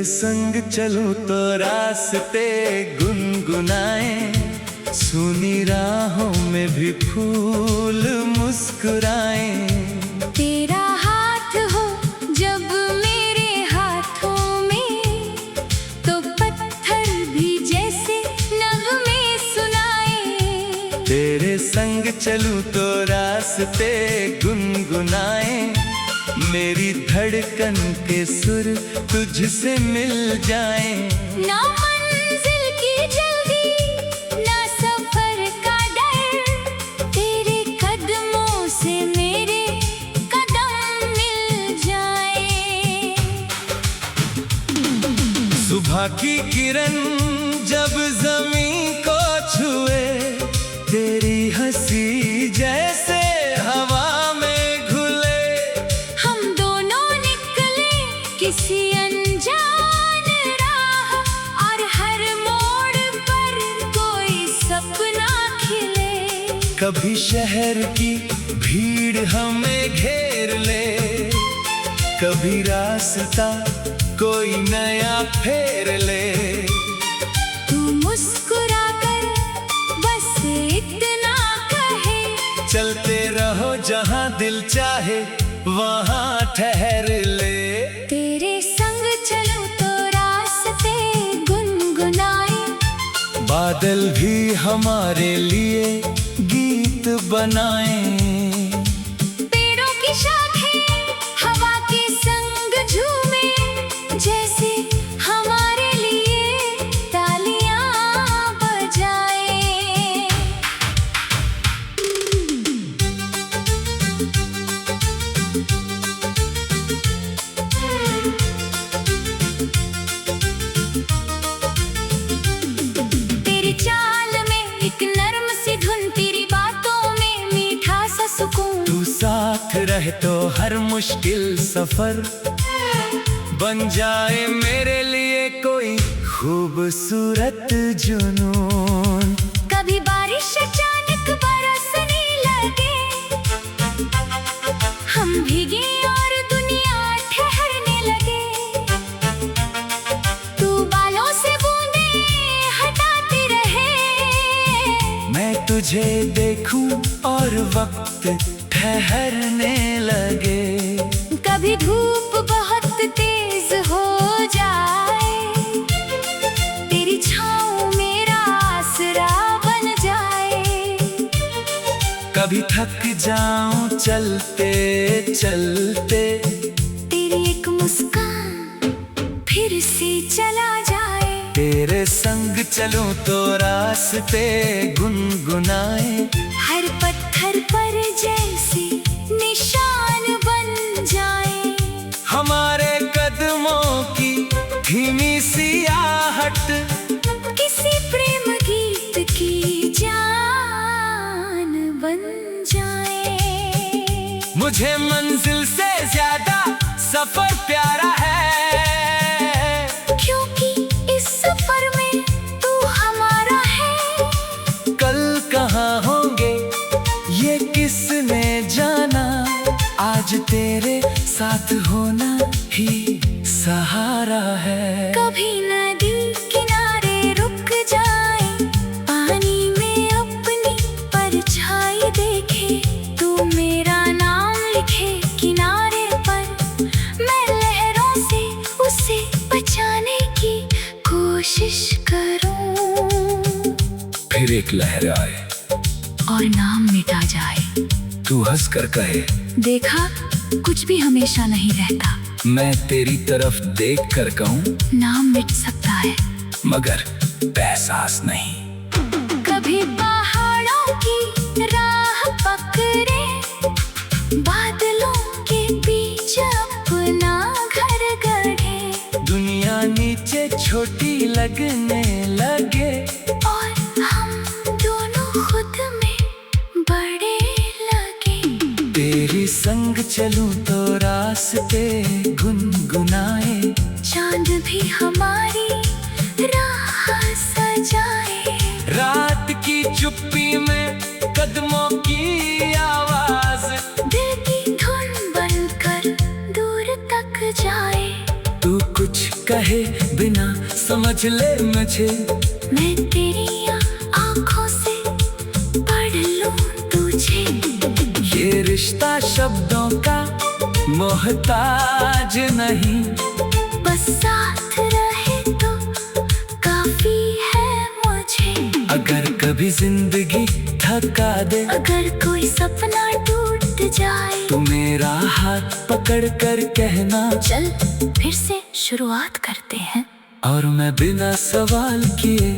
संग चलूं तो रास्ते गुनगुनाए, सुनी राहों में भी फूल मुस्कुराए। तेरा हाथ हो जब मेरे हाथों में, तो पत्थर भी जैसे नगमे सुनाए। तेरे संग चलूं तो रास्ते गुनगुनाए, मेरी धड़कन के सुर तुझसे मिल जाए। ना मंजिल की जल्दी ना सफर का डर, तेरे कदमों से मेरे कदम मिल जाए। सुबह की किरण जब ज़मीं को छुए, तेरी हंसी जैसे हवा में घुले। हम दोनों निकले किसी अनजान राह, और हर मोड़ पर कोई सपना खिले। कभी शहर की भीड़ हमें घेर ले, कभी रास्ता कोई नया फेर ले। तू मुस्कुरा कर बस इतना कहे, चलते रहो जहाँ दिल चाहे वहाँ ठहर ले। तेरे संग चलूं तो रास्ते गुनगुनाए, बादल भी हमारे लिए गीत बनाए। पेड़ों की शाखें हवा के संग झूमे, जैसे हमारे लिए तालियां बजाए। तेरी चाल में एक नर्म सी धुन, तेरी बातों में मीठा सा सुकून। तू साथ रहे तो हर मुश्किल सफर बन जाए मेरे लिए कोई खूबसूरत जुनून। कभी बारिश अचानक बरसने लगे, हम भीगे और दुनिया ठहरने लगे। तू बालों से बूंदे हटाते रहे, मैं तुझे देखूं और वक्त ठहरने लगे। कभी धूप बहुत तेज हो जाए, तेरी छाँव मेरा आसरा बन जाए। कभी थक जाऊं चलते चलते, तेरी एक मुस्कान फिर से चला जाए। तेरे संग चलूं तो रास्ते गुनगुनाए, हर पत्थर पर जैसे निशान बन जाए। हमारे कदमों की धीमी सी आहट, किसी प्रेम गीत की जान बन जाए। मुझे मंजिल से ज्यादा सफर प्यारा है, क्योंकि इस सफर में तू हमारा है। कल कहाँ होंगे ये किसने जाना, आज तेरे साथ होना ही सहारा है। कभी नदी किनारे रुक जाए, पानी में अपनी परछाई देखे। तू मेरा नाम लिखे किनारे पर, मैं लहरों से उसे बचाने की कोशिश करूं। फिर एक लहर आए और नाम मिटा जाए, तू हंस कर कहे, देखा कुछ भी हमेशा नहीं रहता। मैं तेरी तरफ देख कर कहूँ, नाम मिट सकता है मगर एहसास नहीं। कभी पहाड़ों की राह पकड़े, बादलों के बीच अपना घर गढ़े। दुनिया नीचे छोटी लगने लगे, और हम दोनों खुद में बड़े लगे। तेरी संग चलूं तो रास्ते गुनगुनाए, चांद भी हमारी राह सजाए। रात की चुप्पी में कदमों की आवाज, दिल की धुन बनकर दूर तक जाए। तू कुछ कहे बिना समझ ले मुझे। मैं तेरी आँखों से पढ़ लूं तुझे। ये रिश्ता शब्दों का मोहताज नहीं, बस साथ रहे तो काफी है मुझे। अगर कभी जिंदगी थका दे, अगर कोई सपना टूट जाए, तो मेरा हाथ पकड़ कर कहना चल फिर से शुरुआत करते हैं। और मैं बिना सवाल किए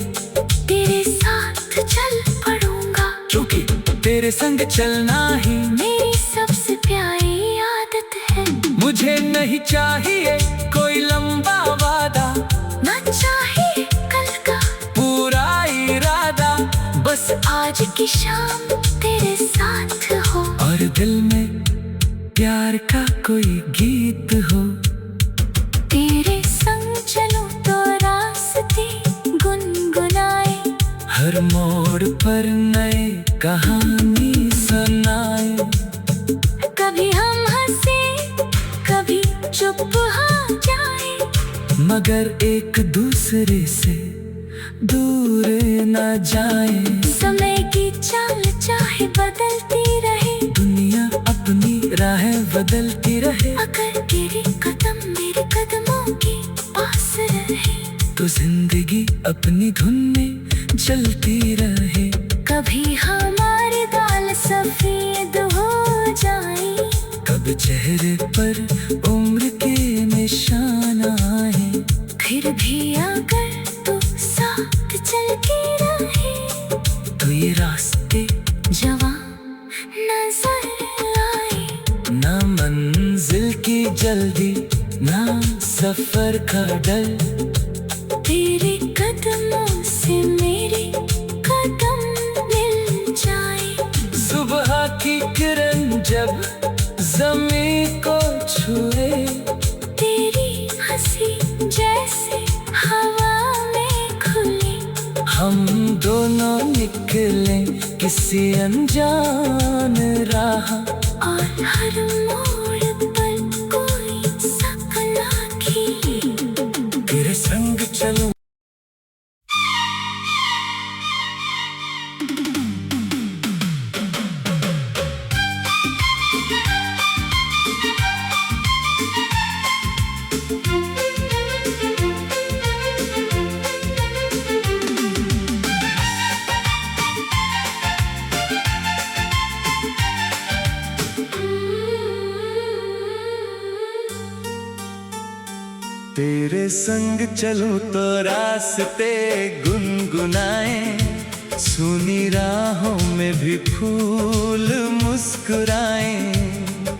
तेरे साथ चल पड़ूंगा, क्योंकि तेरे संग चलना ही मेरी सबसे प्यारी आदत है। मुझे नहीं चाहिए कोई लंबा वादा, ना चाहिए कल का पूरा इरादा, बस आज की शाम तेरे साथ हो। और दिल में प्यार का कोई गीत हो। तेरे संग चलूं तो रास्ते गुनगुनाए, हर मोड़ पर नए कहानी सुनाए। कभी हम हंसे कभी चुप हो जाए, मगर एक दूसरे से दूर न जाए। समय की चाल चाहे बदलती रहे, दुनिया अपनी राह बदलती रहे, अगर तेरे कदम मेरे कदमों के पास रहे, तो जिंदगी अपनी धुन में चलती रहे। कभी हमारे गाल सफेद हो जाए, कब चेहरे पर उम्र के निशान आए, फिर भी अगर तू साथ चलती रहे, तो ये रास्ते जवां नजर आए। ना मंजिल की जल्दी, ना सफर का डर, तेरे कदमों से मेरे कदम मिल जाए। सुबह की किरण जब ज़मीं को छुए, तेरी हंसी जैसे हवा में खुली, हम दोनों निकले किसी अनजान राह, और हर मोड़ पर कोई सपना खिली। तेरे संग चलूं। तेरे संग चलूं तो रास्ते गुनगुनाए, सुनी राहों में भी फूल मुस्कुराए।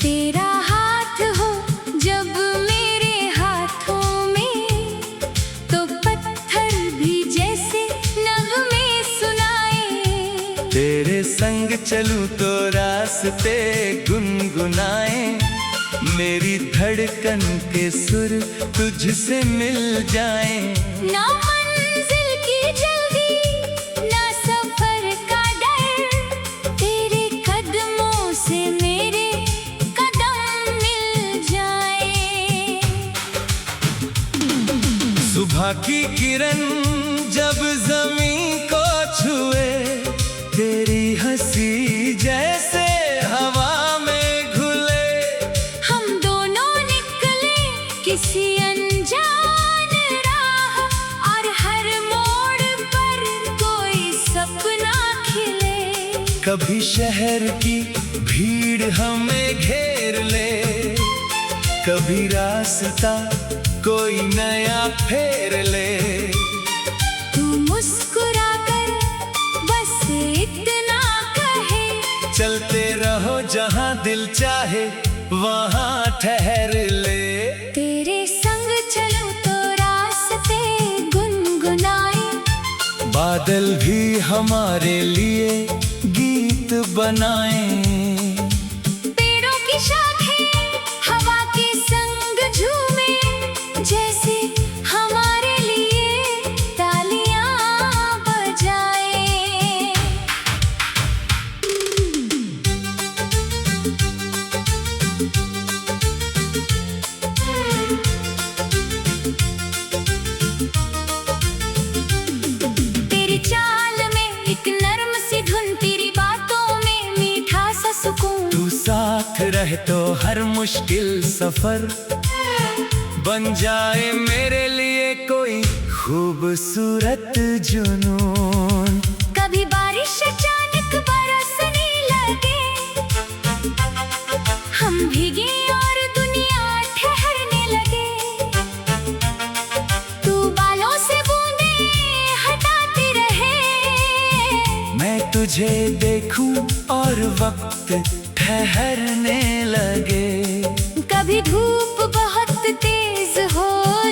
तेरा हाथ हो जब मेरे हाथों में, तो पत्थर भी जैसे नगमे सुनाए। तेरे संग चलूं तो रास्ते गुनगुनाए, मेरी धड़कन के सुर तुझसे मिल जाए। ना मंजिल की जल्दी ना सफर का डर, तेरे कदमों से मेरे कदम मिल जाए। सुबह की किरण जब ज़मीं को छुए, तेरी हंसी जैसे हवा में घुले, हम दोनों निकले किसी अनजान राह, और हर मोड़ पर कोई सपना खिले। कभी शहर की भीड़ हमें घेर ले, कभी रास्ता कोई नया फेर ले। तू मुस्कुरा कर बस इतना कहे, चलते रहो जहां दिल चाहे वहां ठहर ले। तेरे संग चलूं तो रास्ते गुनगुनाए, बादल भी हमारे लिए गीत बनाए। पेड़ों की शाखें हवा के संग झूमे, जैसे हमारे लिए तालियां बजाए। चाहे तो हर मुश्किल सफर बन जाए मेरे लिए कोई खूबसूरत जुनून। कभी बारिश अचानक बरसने लगे, हम भीगे और दुनिया ठहरने लगे। तू बालों से बूंदे हटाती रहे, मैं तुझे देखूं और वक्त ठहरने लगे। कभी धूप बहुत तेज हो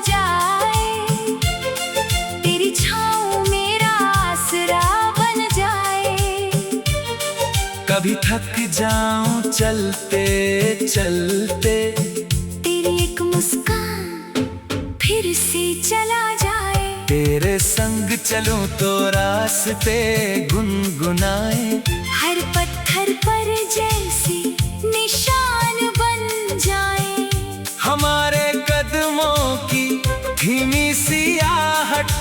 जाए, तेरी छाँव मेरा आसरा बन जाए। कभी थक जाऊं चलते चलते, तेरी एक मुस्कान फिर से चला जाए। तेरे संग चलूं तो रास्ते गुनगुनाए। हर पत्थर पर जैसे निशान बन जाए, हमारे कदमों की धीमी सी आहट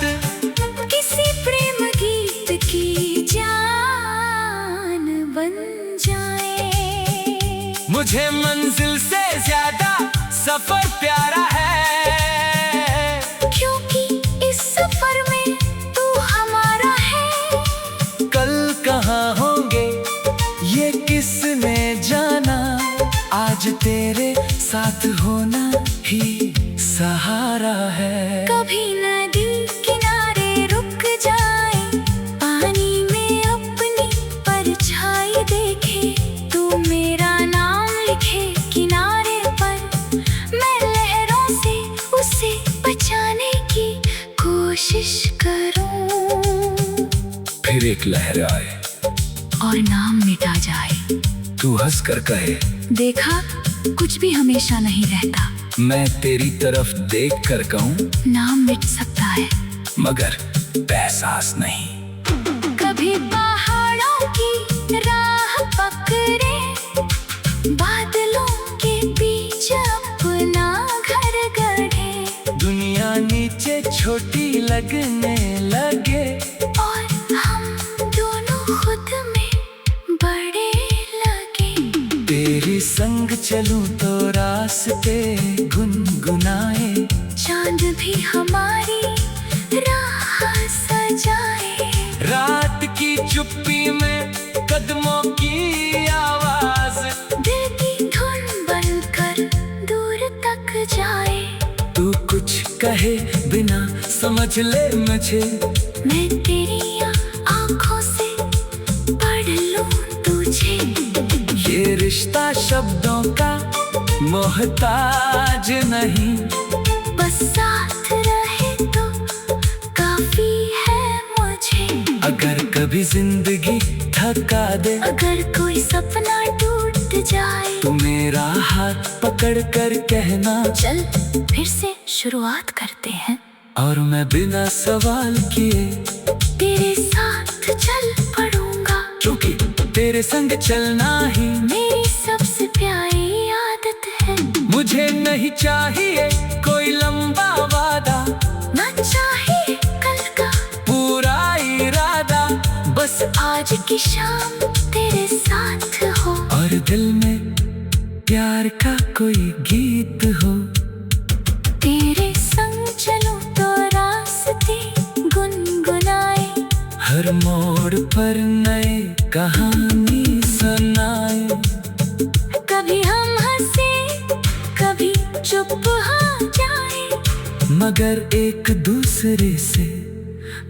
किसी प्रेम गीत की जान बन जाए। मुझे मंजिल से ज्यादा सफर प्यारा है, क्योंकि इस सफर में तू हमारा है। कल कहाँ होंगे ये किसने जाना, आज तेरे साथ होना ही सहारा है। कभी नदी किनारे रुक जाए, पानी में अपनी परछाई देखे। तू मेरा नाम लिखे किनारे पर, मैं लहरों से उसे बचाने की कोशिश करूं। फिर एक लहर आए और नाम मिटा जाए, तू हंस कर कहे, देखा कुछ भी हमेशा नहीं रहता। मैं तेरी तरफ देख कर कहूँ, नाम मिट सकता है मगर एहसास नहीं। कभी पहाड़ों की राह पकड़े, बादलों के बीच अपना घर गढ़े। दुनिया नीचे छोटी लगने लगे, और हम दोनों खुद में बड़े लगे। तेरी संग चलूं तो रास्ते गुनगुनाए। चांद भी हमारी राह सजाए। रात की चुप्पी में कदमों की आवाज दिल की धुन बनकर दूर तक जाए। तू कुछ कहे बिना समझ ले मुझे, मैं तेरी आँखों से पढ़ लूं तुझे। ये रिश्ता शब्दों का मोहताज नहीं, बस साथ रहे तो काफी है मुझे। अगर कभी जिंदगी थका दे, अगर कोई सपना टूट जाए, तू मेरा हाथ पकड़ कर कहना, चल फिर से शुरुआत करते हैं। और मैं बिना सवाल किए तेरे साथ चल पड़ूंगा, क्योंकि तेरे संग चलना ही मेरी सबसे प्यारी आदत है। मुझे नहीं चाहिए कोई लंबा वादा, ना चाहिए कल का पूरा इरादा, बस आज की शाम तेरे साथ हो। और दिल में प्यार का कोई गीत हो। तेरे संग चलूं तो रास्ते गुनगुनाए। हर मोड़ पर नए कहानी सुनाए। कभी हम हंसे, कभी चुप हो जाए, मगर एक दूसरे से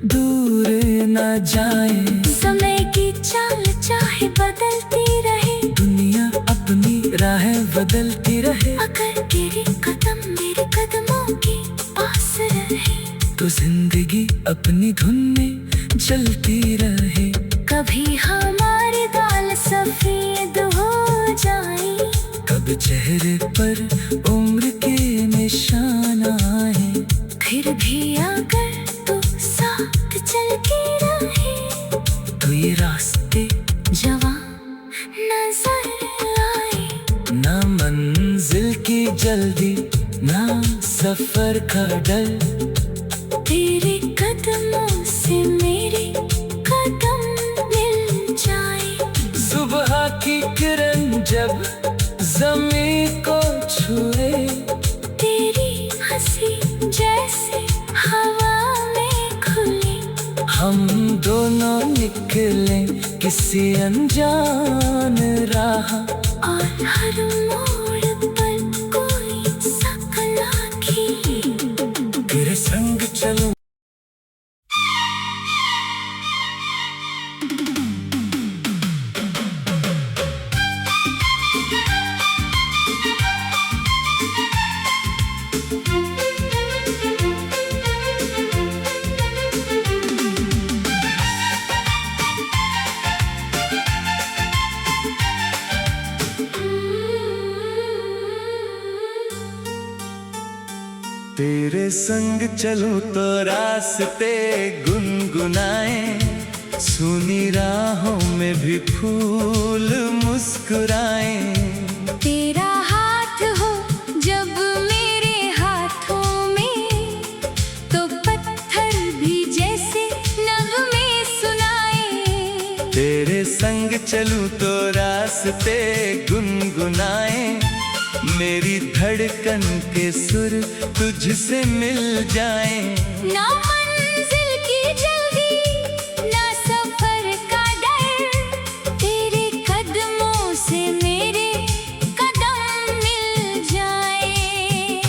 दूर न जाए। समय की चाल चाहे बदलती रहे, दुनिया अपनी राहें बदलती रहे, अगर तेरे कदम मेरे कदमों के पास रहे, तो जिंदगी अपनी धुन में चलती रहे। कभी हमारे बाल सफेद हो जाए, कब चेहरे पर उम्र के निशान आए, फिर भी अगर तू साथ चल के रहे, तो ये रास्ते जवां नजर आए। ना मंजिल की जल्दी, ना सफर का डर, तेरे कदमों से मेरे कदम मिल जाए। सुबह की किरण जब हम दोनों निकले किसी अनजान राह, और हर मोड़ पर कोई सकला की। तेरे संग चलूं। तेरे संग चलूं तो रास्ते गुनगुनाए, सुनी राहों में भी फूल मुस्कुराए। तेरा हाथ हो जब मेरे हाथों में, तो पत्थर भी जैसे नगमे सुनाए। तेरे संग चलूं तो रास्ते गुनगुनाए, मेरी धड़कन के सुर तुझसे मिल जाए। ना मंजिल की जल्दी ना सफर का डर, तेरे कदमों से मेरे कदम मिल जाए।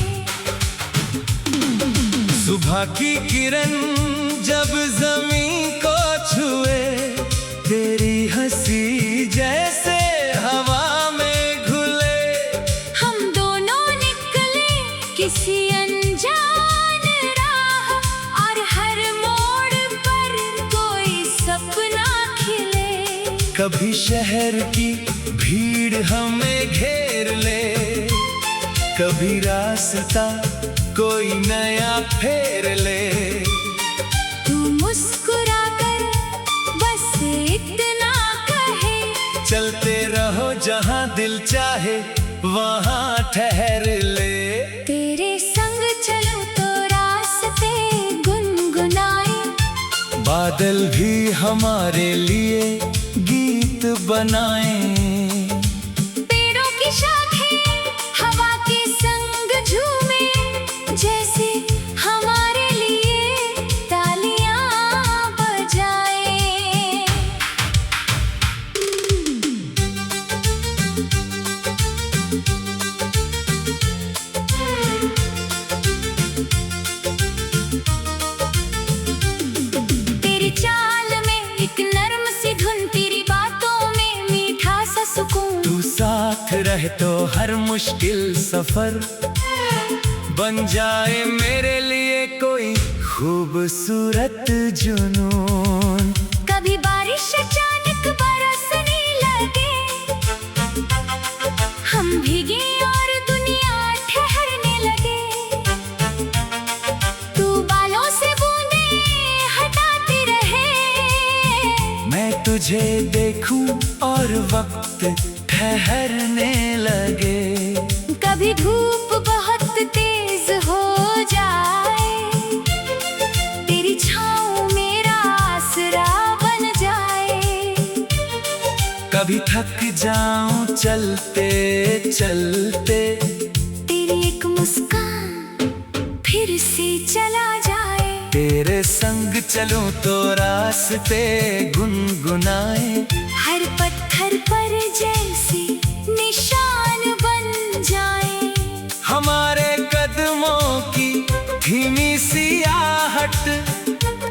सुबह की किरण जब जमीन को छुए, तेरी हंसी जैसे हवा में घुले। हम दोनों निकले किसी अनजान राह, और हर मोड़ पर कोई सपना खिले। कभी शहर की भीड़ हमें घेर ले, कभी रास्ता कोई नया फेर ले। तू मुस्कुरा कर बस इतना कहे, चलते रहो जहाँ दिल चाहे वहाँ ठहर ले। तेरे संग चलूं तो रास्ते गुनगुनाए, बादल भी हमारे लिए गीत बनाए। पेड़ों की शाखें हवा के संग झूमे, जैसे हमारे लिए तालियां बजाए। तेरी चाल में एक नर्म सी धुन, तेरी बातों में मीठा सा सुकून। तू साथ रहे तो हर मुश्किल सफर बन जाए मेरे लिए कोई खूबसूरत जुनून। कभी बारिश अचानक बरसने लगे, हम भीगे और दुनिया ठहरने लगे। तू बालों से बूंदे हटाती रहे, मैं तुझे देखूं और वक्त ठहरने लगे। कभी धूप बहुत तेज हो जाए, तेरी छाँव मेरा आसरा बन जाए। कभी थक जाऊं चलते चलते, तेरी एक मुस्कान फिर से चला जाए। तेरे संग चलूं तो रास्ते गुनगुनाए, हर पत्थर पर जैसे निशान बन जाए। हमारे कदमों की धीमी सी आहट,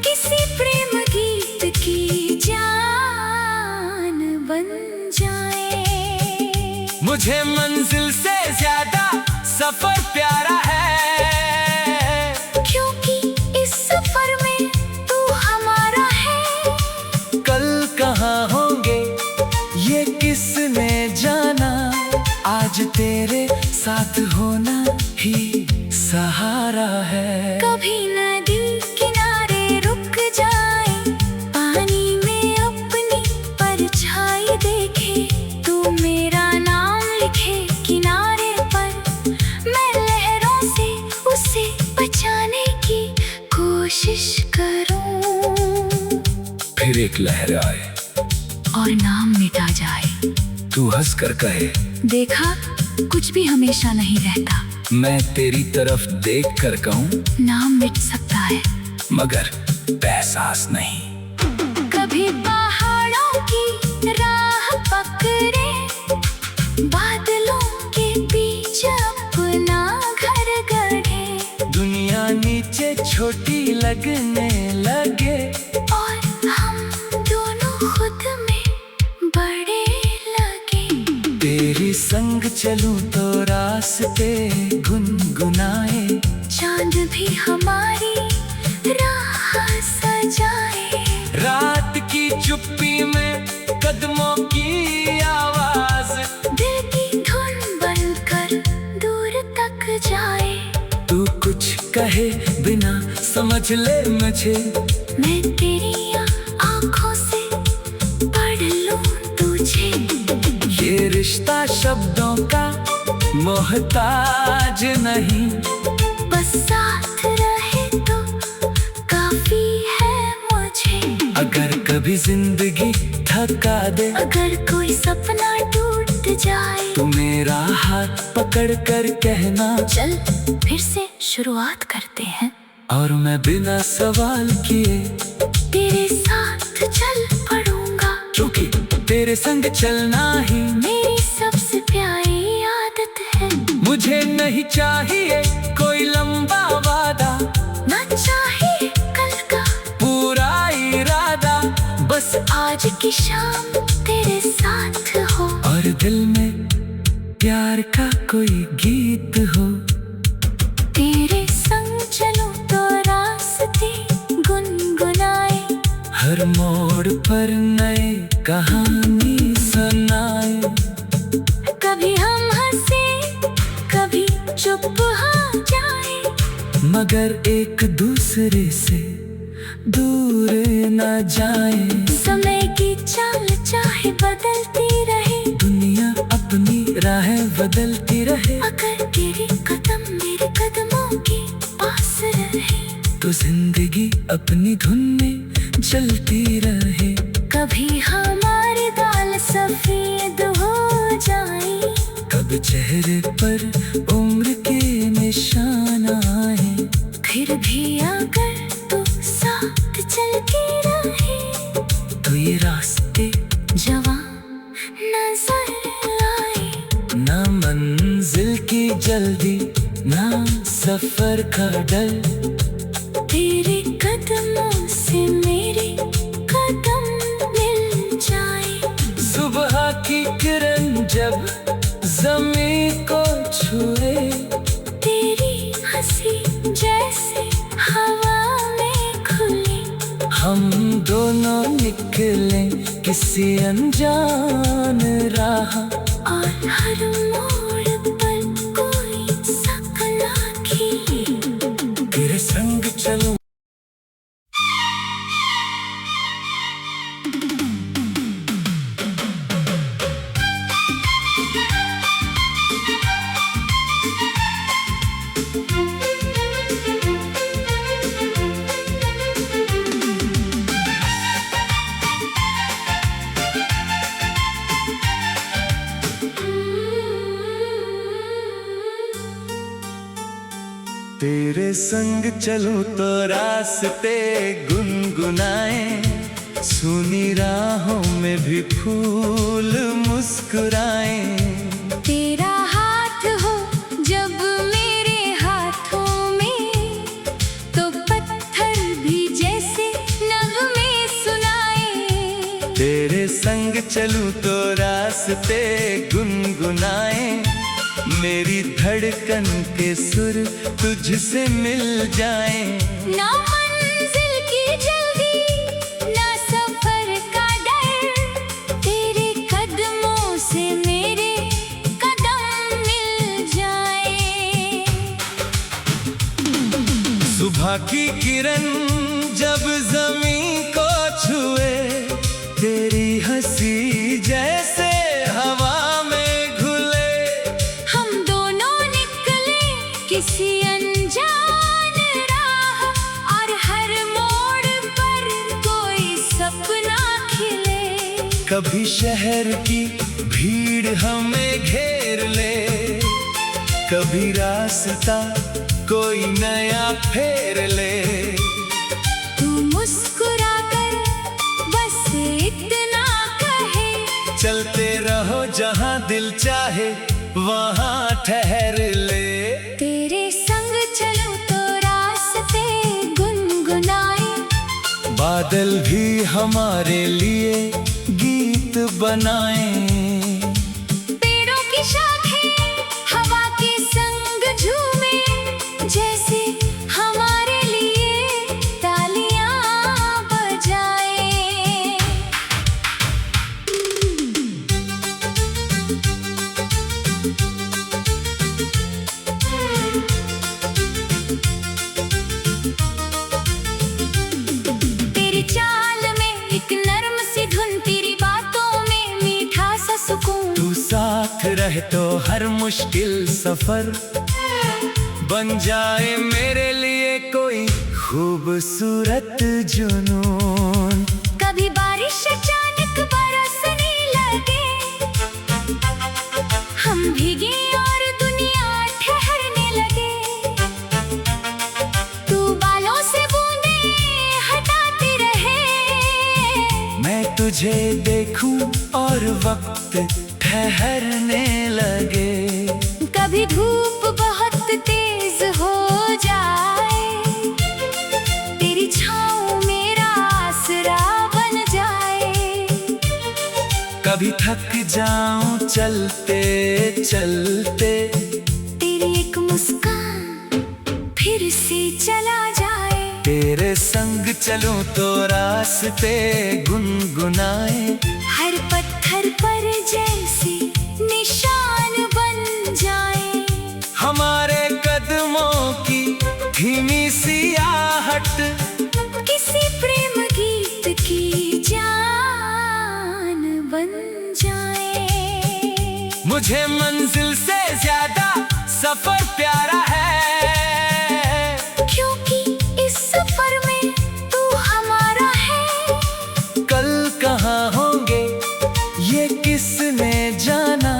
किसी प्रेम गीत की जान बन जाए। मुझे मंजिल से ज्यादा सफर प्यारा है, क्योंकि इस सफर में तू हमारा है। कल कहाँ होंगे ये किसने जाना, आज तेरे साथ होना ही सहारा है। कभी नदी किनारे रुक जाए, पानी में अपनी परछाई देखे। तू मेरा नाम लिखे किनारे पर, मैं लहरों से उसे बचाने की कोशिश करूं। फिर एक लहर आए और नाम मिटा जाए। तू हंस कर कहे, देखा कुछ भी हमेशा नहीं रहता। मैं तेरी तरफ देख कर कहूँ, नाम मिट सकता है मगर एहसास नहीं। लगने लगे। और हम दोनों खुद में बड़े लगे। तेरे संग चलूं तो रास्ते गुनगुनाए, चांद भी हमारी राह सजाए। रात की चुप्पी में कदमों की आवाज, दिल की धुन बनकर दूर तक जाए। तू कुछ कहे बिना समझ ले मुझे, मैं तेरी आँखों से पढ़ लूं तुझे। ये रिश्ता शब्दों का मोहताज नहीं, बस साथ रहे तो काफी है मुझे। अगर कभी जिंदगी थका दे, अगर कोई सपना टूट जाए, तू मेरा हाथ पकड़ कर कहना, चल फिर से शुरुआत करते हैं। और मैं बिना सवाल किए तेरे साथ चल पड़ूंगा, क्योंकि तेरे संग चलना ही मेरी सबसे प्यारी आदत है। मुझे नहीं चाहिए कोई लंबा वादा, ना चाहिए कल का पूरा इरादा, बस आज की शाम तेरे साथ हो। और दिल में प्यार का कोई गीत हो। तेरे संग चलूं तो रास्ते गुनगुनाए, हर मोड़ पर नए कहानी सुनाए। कभी हम हंसे कभी चुप हो जाए, मगर एक दूसरे से दूर न जाए। समय की चाल चाहे बदलती रहे, दुनिया अपनी राहें बदलती रहे, अगर तेरे कदम मेरे कदमों के पास रहे, तो जिंदगी अपनी धुन में चलती रहे। कभी हमारी दाल सफेद हो जाए, कब चेहरे पर उम्र के निशान आए, फिर भी अगर तू साथ चलती रहे, तो ये रास्ते जवां नजर आए। ना मंजिल की जल्दी, ना सफर का डर, तेरे कदमों से मेरे कदम मिल जाए। सुबह की किरण जब जमीन को छुए, तेरी हंसी जैसे हवा में खुले, हम दोनों निकले किसी अनजान राह, और हर मोड़ पर कोई सपना खिले। तेरे संग चलूं। तेरे संग चलूं तो रास्ते गुनगुनाए, सुनी राहों में भी फूल मुस्कुराए। तेरा हाथ हो जब मेरे हाथों में, तो पत्थर भी जैसे नगमे सुनाए। तेरे संग चलूं तो रास्ते गुनगुनाए, मेरी धड़कन के सुर तुझसे मिल जाए। ना मंजिल की जल्दी, ना सफर का डर, तेरे कदमों से मेरे कदम मिल जाए। सुबह की किरण जब जमीन को छुए, तेरी हंसी जैसे हवा में घुले, हम दोनों निकले किसी अनजान राह, और हर मोड़ पर कोई सपना खिले। कभी शहर की भीड़ हमें घेर ले, कभी रास्ता कोई नया फेर ले। तू मुस्कुरा कर बस इतना कहे, चलते रहो जहां दिल चाहे वहां ठहर ले। तेरे संग चलूं तो रास्ते गुनगुनाए, बादल भी हमारे लिए गीत बनाएं। पेड़ों की शाखें हवा के संग झूमे, जैसे हमारे लिए तालियां बजाएं। तेरी चाल में एक नर्म सी धुन, तेरी बातों में मीठा सा सुकून। तू साथ रहे तो हर मुश्किल सफर बन जाए मेरे लिए कोई खूबसूरत जुनून। कभी बारिश अचानक बरसने लगे, हम भीगे और दुनिया ठहरने लगे। तू बालों से बूंदे हटाते रहे, मैं तुझे देखूं और वक्त ठहरने लगे। कभी धूप बहुत तेज हो जाए, तेरी छाँव मेरा आसरा बन जाए। कभी थक जाऊं चलते चलते, तेरी एक मुस्कान फिर से चला जाए। तेरे संग चलूं तो रास्ते गुनगुनाए। हर पत्थर पर जैसे निशान बन जाए, हमारे कदमों की धीमी सी आहट किसी प्रेम गीत की जान बन जाए। मुझे मंजिल से ज्यादा सफर प्यारा है, क्योंकि इस सफर में तू हमारा है। कल कहाँ होंगे ये किसने जाना,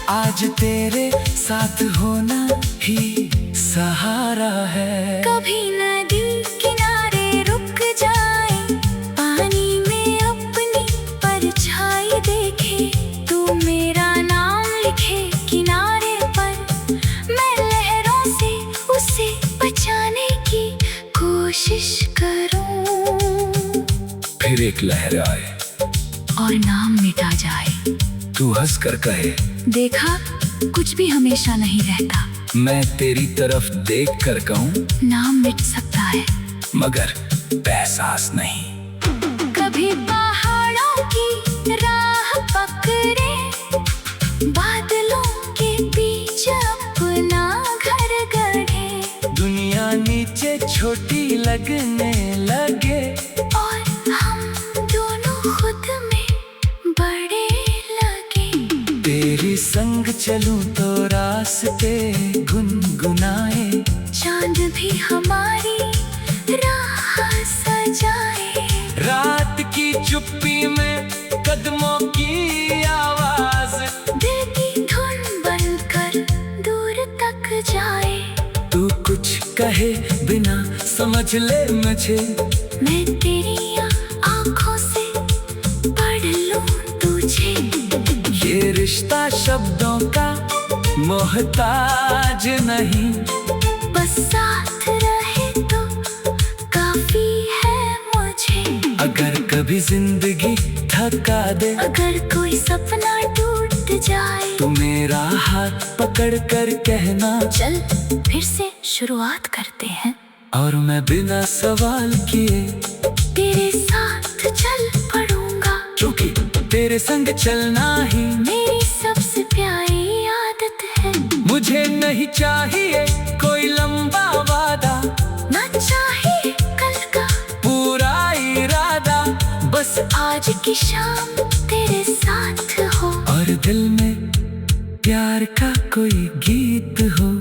आज तेरे साथ होना ही सहारा है। कभी नदी किनारे रुक जाए, पानी में अपनी परछाई देखे। तू मेरा नाम लिखे किनारे पर, मैं लहरों से उसे बचाने की कोशिश करूं। फिर एक लहर आए और नाम मिटा जाए, तू हंस कर कहे, देखा कुछ भी हमेशा नहीं रहता। मैं तेरी तरफ देख कर कहूँ, नाम मिट सकता है मगर एहसास नहीं। कभी पहाड़ों की राह पकड़े, बादलों के बीच अपना घर गढ़े। दुनिया नीचे छोटी लगने लगे, और हम दोनों खुद में बड़े लगे। तेरी संग चलूं तो रास्ते गुनगुनाए। चांद भी हमारी राह सजाए। रात की चुप्पी में कदमों की आवाज दिल की धुन बनकर दूर तक जाए। तू कुछ कहे बिना समझ ले मुझे, मैं तेरी आँखों से पढ़ लूं तुझे। ये रिश्ता शब्दों का मोहताज नहीं, बस साथ रहे तो काफी है मुझे। अगर कभी जिंदगी थका दे, अगर कोई सपना टूट जाए, तू मेरा हाथ पकड़ कर कहना, चल फिर से शुरुआत करते हैं। और मैं बिना सवाल किए तेरे साथ चल पड़ूंगा, क्योंकि तेरे संग चलना ही मेरी सबसे प्यारी आदत है। मुझे नहीं चाहिए कोई लंबा वादा, ना चाहिए कल का पूरा इरादा, बस आज की शाम तेरे साथ हो। और दिल में प्यार का कोई गीत हो।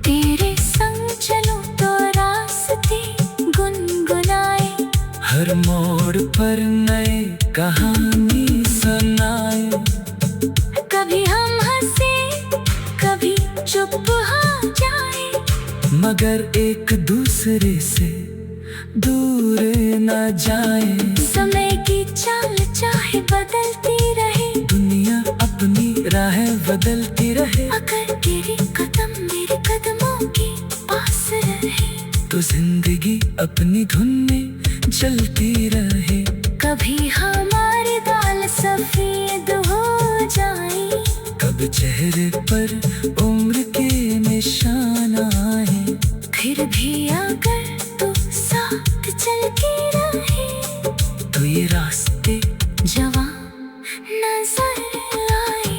तेरे संग चलूं तो रास्ते गुनगुनाए। हर मोड़ पर नए कहानी सुनाए। कभी हम हंसे, कभी चुप हो जाए, मगर एक दूसरे से दूर न जाए। समय की चाल चाहे बदलती रहे, दुनिया अपनी राह बदलती रहे, अगर तेरे कदम मेरे कदमों के पास रहे, तो जिंदगी अपनी धुन में चलती रहे। कभी हमारी दाल सफेद हो जाए, कब चेहरे पर उम्र के निशान आए। फिर भी अगर तू साथ चल के रहे, तो ये रास्ते जवां नजर आए।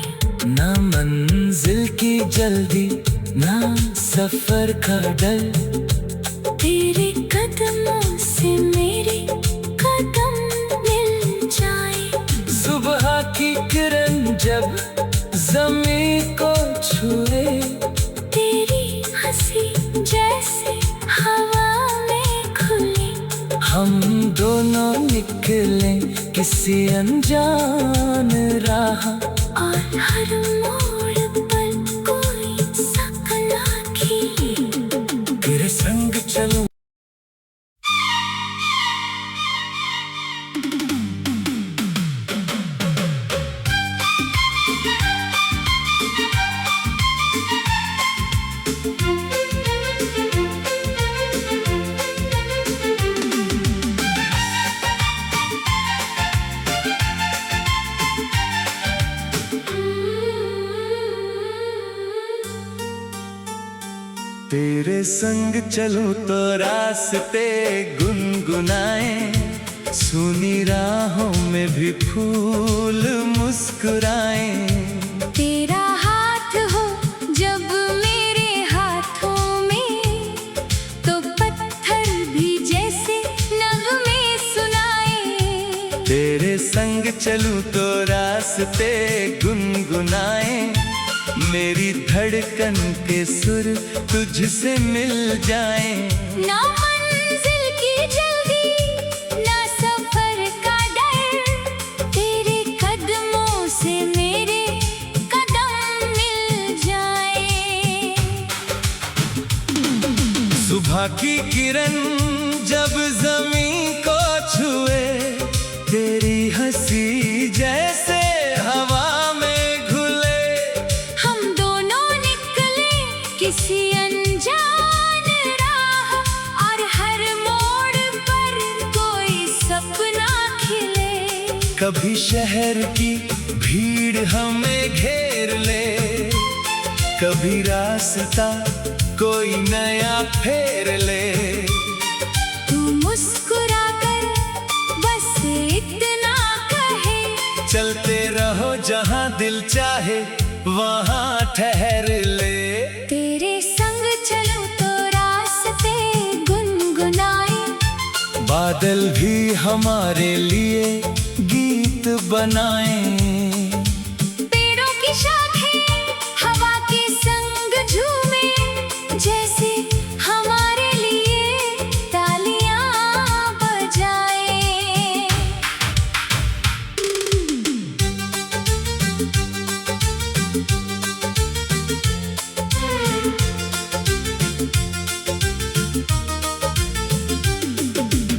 ना मंजिल की जल्दी, ना सफर का डर। तेरे कदमों से मेरे कदम मिल जाए। सुबह की किरण जब जमीन को छुए, तेरी हंसी जैसे हवा में खुले। हम दोनों निकले किसी अनजान राह। और हर मोड़ पर कोई सकला खिले। तेरे संग चलूं। तेरे संग चलूं तो रास्ते गुनगुनाए। सुनी राहों में भी फूल मुस्कुराए। तेरा हाथ हो जब मेरे हाथों में, तो पत्थर भी जैसे नगमे सुनाए। तेरे संग चलूं तो रास्ते गुनगुनाए। मेरी धड़कन के सुर तुझसे मिल जाए। ना मंजिल की जल्दी, ना सफर का डर। तेरे कदमों से मेरे कदम मिल जाए। सुबह की किरण जब जमीन को छुए, तेरी हंसी जैसे हवा में घुले। हम दोनों निकले किसी अनजान राह, और हर मोड़ पर कोई सपना खिले। कभी शहर की भीड़ हमें घेर ले, कभी रास्ता कोई नया फेर ले। तू मुस्कुरा कर बस इतना कहे, चलते रहो जहां दिल चाहे वहां ठहर ले। तेरे संग चलूं तो रास्ते गुनगुनाए। बादल भी हमारे लिए गीत बनाए। पेड़ों की शाखें हवा के संग झूमे, जैसे हमारे लिए तालियां बजाए।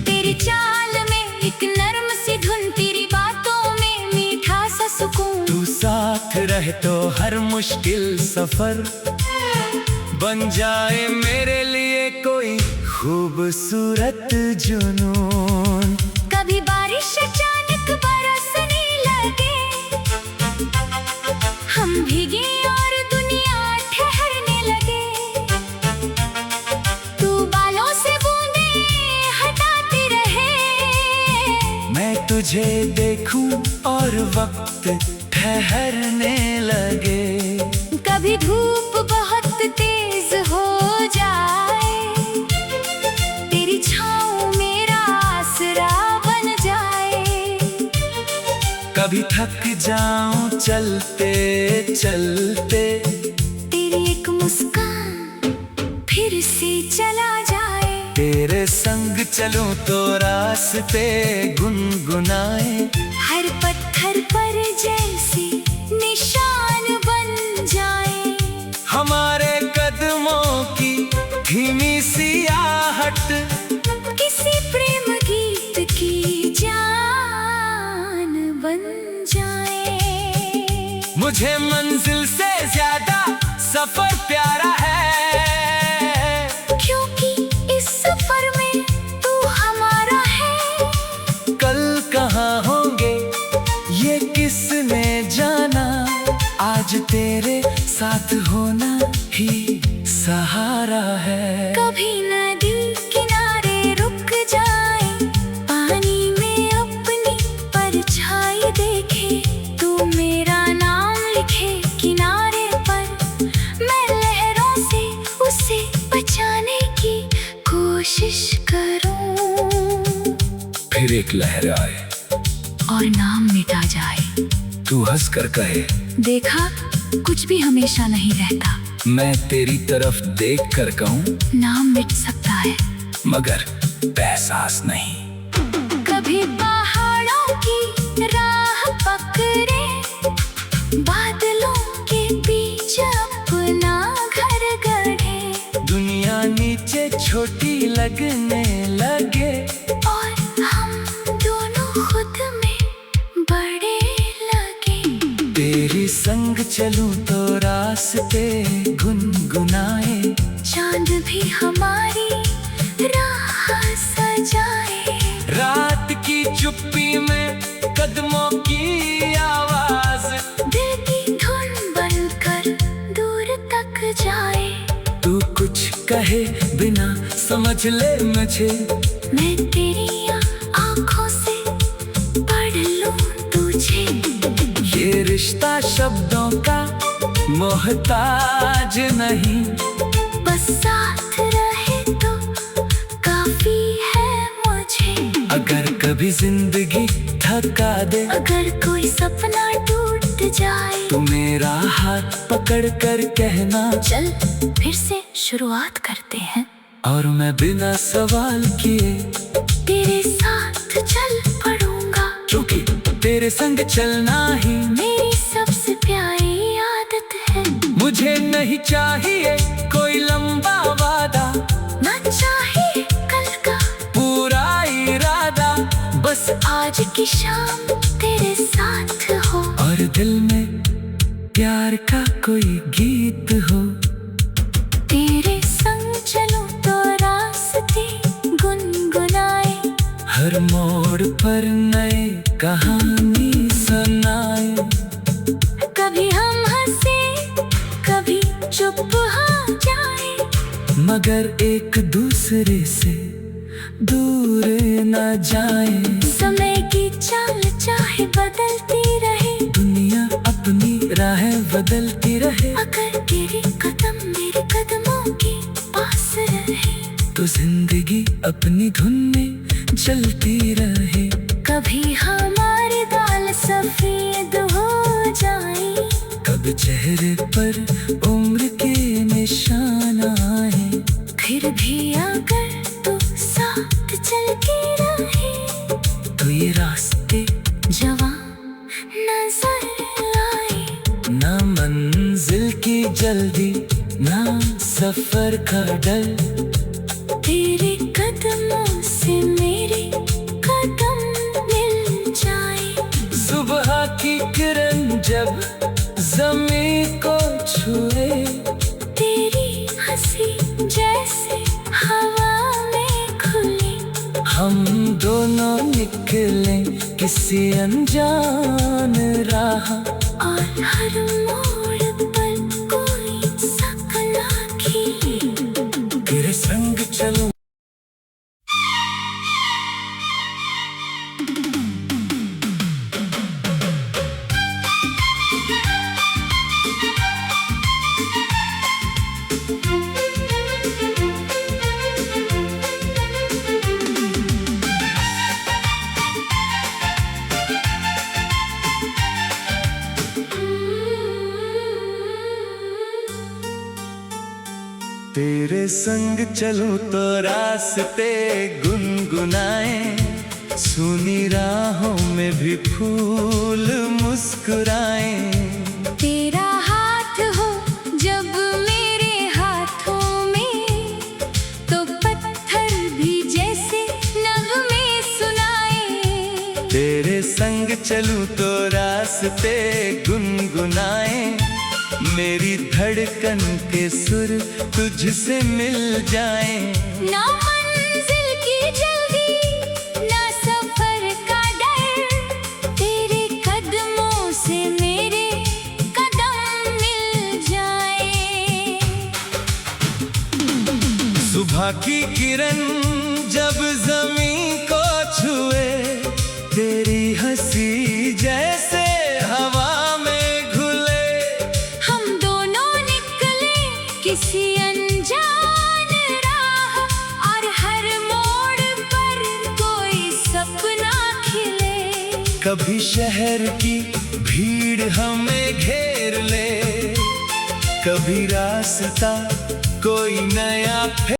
तेरी चाल में एक नर्म सी धुन, तेरी बातों में मीठा सा सुकून। तू साथ रहे तो हर मुश्किल सफर बन जाए मेरे लिए कोई खूबसूरत जुनून। कभी बारिश अचानक बरसने लगे, हम भीगे और दुनिया ठहरने लगे। तू बालों से बूंदे हटाती रहे, मैं तुझे देखूं और वक्त ठहरने लगे। कभी धूप बहुत तेज हो जाए, तेरी छाँव मेरा आसरा बन जाए। कभी थक जाऊं चलते चलते, तेरी एक मुस्कान फिर से चला जाए। तेरे संग चलूं तो रास्ते गुनगुनाए। हर पत्थर पर जैसे निशान बन जाए। हमारे कदमों की धीमी सी आहट, किसी प्रेम गीत की जान बन जाए। मुझे मंजिल से ज्यादा सफर प्यारा है, क्योंकि इस सफर में तू हमारा है। फिर एक लहर आए और नाम मिटा जाए। तू हंस कर कहे, देखा, कुछ भी हमेशा नहीं रहता। मैं तेरी तरफ देख कर कहूँ, नाम मिट सकता है मगर एहसास नहीं। कभी पहाड़ों की राह पकड़े, बादलों के बीच अपना घर गढ़े। दुनिया नीचे छोटी लगने लगे और हम दोनों खुद में बड़े लगे। तेरे संग चलूं तो रास्ते गुनगुनाए, चांद भी हमारी राह सजाए। रात की चुप्पी में कदमों की आवाज, दिल की धुन बनकर दूर तक जाए। तू कुछ कहे बिना समझ ले मुझे, मैं तेरी आँखों से पढ़ लूं तुझे। ये रिश्ता शब्दों का मोहताज नहीं, बस साथ रहे तो काफी है मुझे। अगर कभी जिंदगी थका दे, अगर कोई सपना टूट जाए, तू मेरा हाथ पकड़ कर कहना, चल फिर से शुरुआत करते हैं। और मैं बिना सवाल किए तेरे साथ चल पड़ूंगा, क्योंकि तेरे संग चलना ही मेरी सबसे प्यारी आदत है। मुझे नहीं चाहिए कोई लंबा वादा, ना चाहिए कल का पूरा इरादा, बस आज की शाम तेरे साथ हो। और दिल में प्यार का कोई गीत हो। तेरे संग चलूं तो रास्ते गुनगुनाए, हर मोड़ पर नए कहानी सुनाए। कभी हम हंसे, कभी चुप हो जाए, मगर एक दूसरे से दूर न जाए। समय की चाल चाहे बदलती रहे, दुनिया अपनी राहें बदलती रहे, अगर तेरे कदम मेरे कदमों के पास रहे, तो जिंदगी अपनी धुन में चलती रहे। कभी हमारी दाल सफेद हो जाए, कब चेहरे पर उम्र के निशान आए, फिर भी अगर तू साथ चल के रहे, तो ये रास्ते जवां नजर आए। ना मंजिल की जल्दी, ना सफर का डर, तेरे कदमों से मेरे कदम मिल जाए। सुबह की किरण जब जमीन को छुए, तेरी हंसी जैसे हवा में खुली, हम दोनों निकले किसी अनजान राह, और हर मोड़ पर कोई सपना खिले। तेरे संग चलूं। तेरे संग चलूं तो रास्ते गुनगुनाए, सुनी राहों में भी फूल मुस्कुराए। तेरा हाथ हो जब मेरे हाथों में, तो पत्थर भी जैसे नगमे सुनाए। तेरे संग चलूं तो रास्ते गुनगुनाए, मेरी धड़कन के सुर तुझसे मिल जाए। ना मंजिल की जल्दी, ना सफर का डर, तेरे कदमों से मेरे कदम मिल जाए। सुबह की किरण जब जमीन को छुए, तेरी हंसी जैसे हवा में घुले, हम दोनों निकले किसी अनजान राह, और हर मोड़ पर कोई सपना कभी शहर की भीड़ हमें घेर ले, कभी रास्ता कोई नया